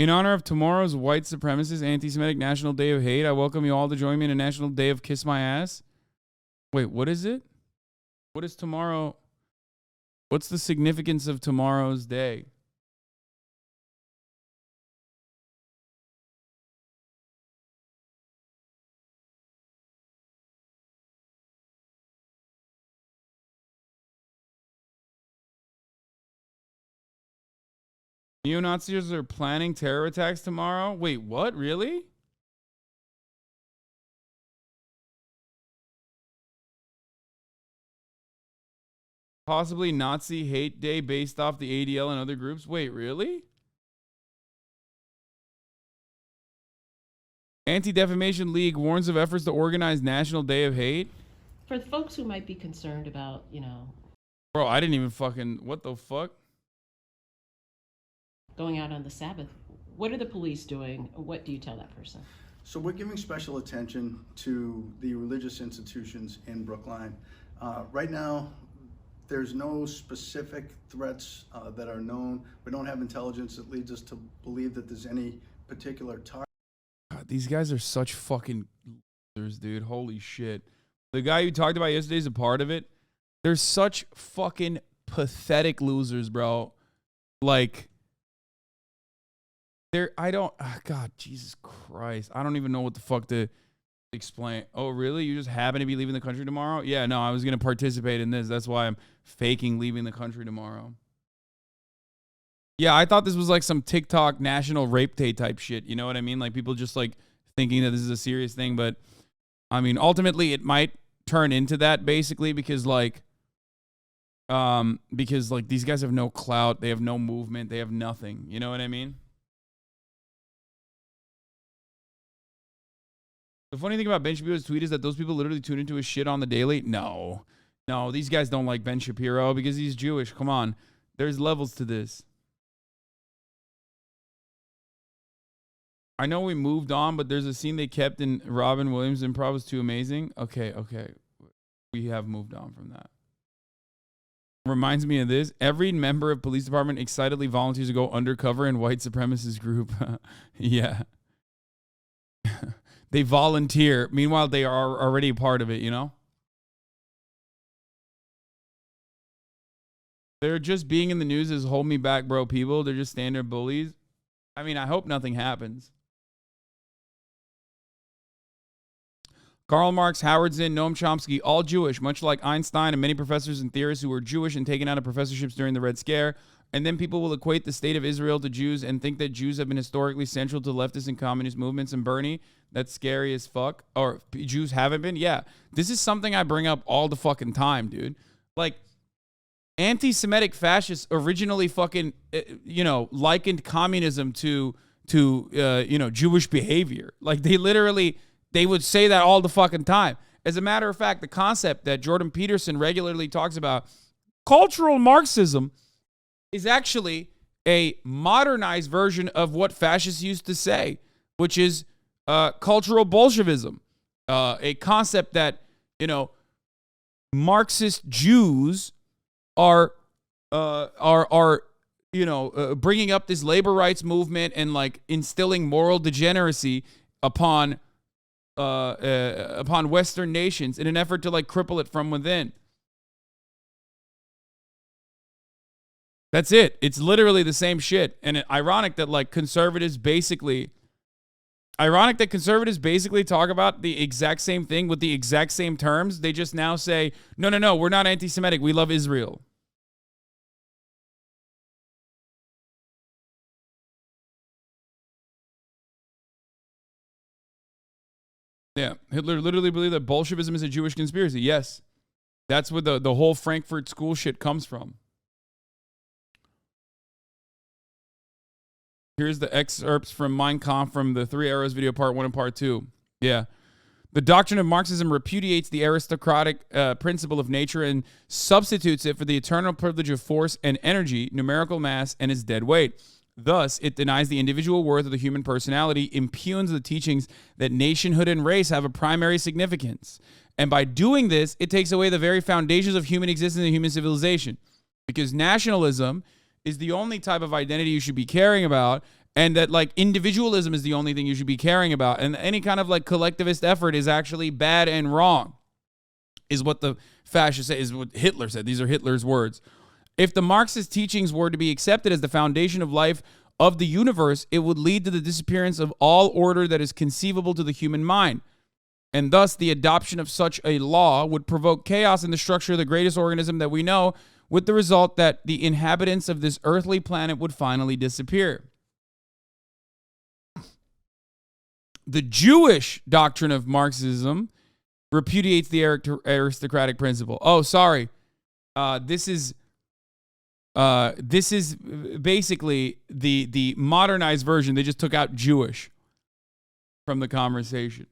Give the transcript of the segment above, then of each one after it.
In honor of tomorrow's white supremacist anti-Semitic National Day of Hate, I welcome you all to join me in a National Day of Kiss My Ass. Wait, what is it? What is tomorrow? What's the significance of tomorrow's day? Neo-Nazis are planning terror attacks tomorrow? Wait, what? Really? Possibly Nazi hate day based off the ADL and other groups? Wait, really? Anti-Defamation League warns of efforts to organize National Day of Hate? For the folks who might be concerned about, Bro, I didn't even fucking... What the fuck? going out on the Sabbath, what are the police doing? What do you tell that person? So we're giving special attention to the religious institutions in Brookline. Right now, there's no specific threats that are known. We don't have intelligence that leads us to believe that there's any particular target. God, these guys are such fucking losers, dude. Holy shit. The guy you talked about yesterday is a part of it. They're such fucking pathetic losers, bro. Like... God, Jesus Christ. I don't even know what the fuck to explain. Oh, really? You just happen to be leaving the country tomorrow? Yeah, no, I was going to participate in this. That's why I'm faking leaving the country tomorrow. Yeah, I thought this was like some TikTok national rape day type shit. You know what I mean? Like people just like thinking that this is a serious thing. But I mean, ultimately it might turn into that basically because like these guys have no clout. They have no movement. They have nothing. You know what I mean? The funny thing about Ben Shapiro's tweet is that those people literally tune into his shit on the daily. No, these guys don't like Ben Shapiro because he's Jewish. Come on. There's levels to this. I know we moved on, but there's a scene they kept in Robin Williams' improv was too amazing. Okay. We have moved on from that. Reminds me of this. Every member of police department excitedly volunteers to go undercover in white supremacist group. Yeah. They volunteer. Meanwhile, they are already a part of it, you know? They're just being in the news as hold me back, bro, people. They're just standard bullies. I mean, I hope nothing happens. Karl Marx, Howard Zinn, Noam Chomsky, all Jewish, much like Einstein and many professors and theorists who were Jewish and taken out of professorships during the Red Scare. And then people will equate the state of Israel to Jews and think that Jews have been historically central to leftist and communist movements. And Bernie, that's scary as fuck. Or Jews haven't been? Yeah. This is something I bring up all the fucking time, dude. Like, anti-Semitic fascists originally fucking, likened communism to Jewish behavior. Like, they would say that all the fucking time. As a matter of fact, the concept that Jordan Peterson regularly talks about, cultural Marxism, is actually a modernized version of what fascists used to say, which is cultural Bolshevism, a concept that, Marxist Jews are bringing up this labor rights movement and like instilling moral degeneracy upon Western nations in an effort to like cripple it from within. That's it. It's literally the same shit. And ironic that conservatives basically talk about the exact same thing with the exact same terms. They just now say, no, we're not anti-Semitic. We love Israel. Yeah, Hitler literally believed that Bolshevism is a Jewish conspiracy. Yes, that's where the whole Frankfurt School shit comes from. Here's the excerpts from Mein Kampf from the Three Arrows video, part 1 and part 2. Yeah. The doctrine of Marxism repudiates the aristocratic principle of nature and substitutes it for the eternal privilege of force and energy, numerical mass, and its dead weight. Thus, it denies the individual worth of the human personality, impugns the teachings that nationhood and race have a primary significance. And by doing this, it takes away the very foundations of human existence and human civilization. Because nationalism is the only type of identity you should be caring about, and that like individualism is the only thing you should be caring about, and any kind of like collectivist effort is actually bad and wrong, is what the fascists say, is what Hitler said. These are Hitler's words. If the Marxist teachings were to be accepted as the foundation of life of the universe, it would lead to the disappearance of all order that is conceivable to the human mind. And thus, the adoption of such a law would provoke chaos in the structure of the greatest organism that we know, with the result that the inhabitants of this earthly planet would finally disappear. The Jewish doctrine of Marxism repudiates the aristocratic principle. Oh, sorry. This is basically the modernized version. They just took out Jewish from the conversation.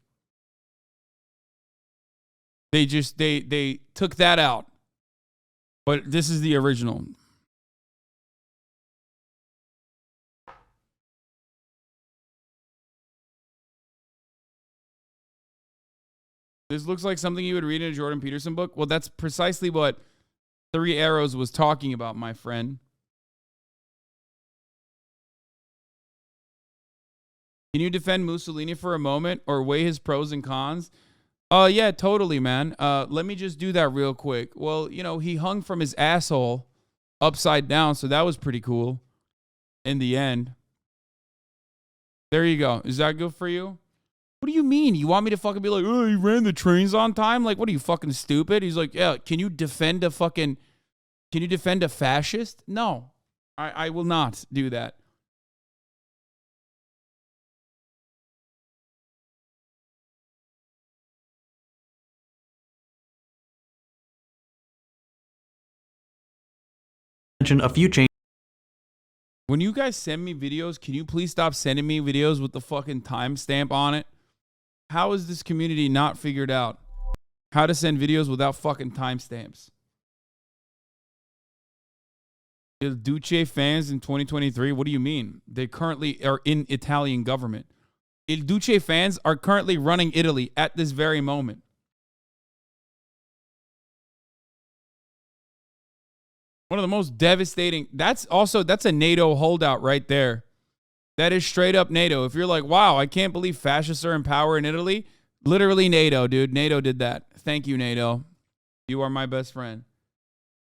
They took that out. But this is the original. This looks like something you would read in a Jordan Peterson book. Well, that's precisely what Three Arrows was talking about, my friend. Can you defend Mussolini for a moment or weigh his pros and cons? Yeah, totally, man. Let me just do that real quick. Well, you know, he hung from his asshole upside down, so that was pretty cool in the end. There you go. Is that good for you? What do you mean? You want me to fucking be like, oh, he ran the trains on time? Like, what are you, fucking stupid? He's like, yeah, can you defend a fascist? No, I will not do that. A few changes. When you guys send me videos, can you please stop sending me videos with the fucking timestamp on it? How is this community not figured out how to send videos without fucking timestamps? Il Duce fans in 2023? What do you mean? They currently are in Italian government. Il Duce fans are currently running Italy at this very moment. One of the most devastating. That's a NATO holdout right there. That is straight up NATO. If you're like, wow, I can't believe fascists are in power in Italy. Literally NATO, dude. NATO did that. Thank you, NATO. You are my best friend.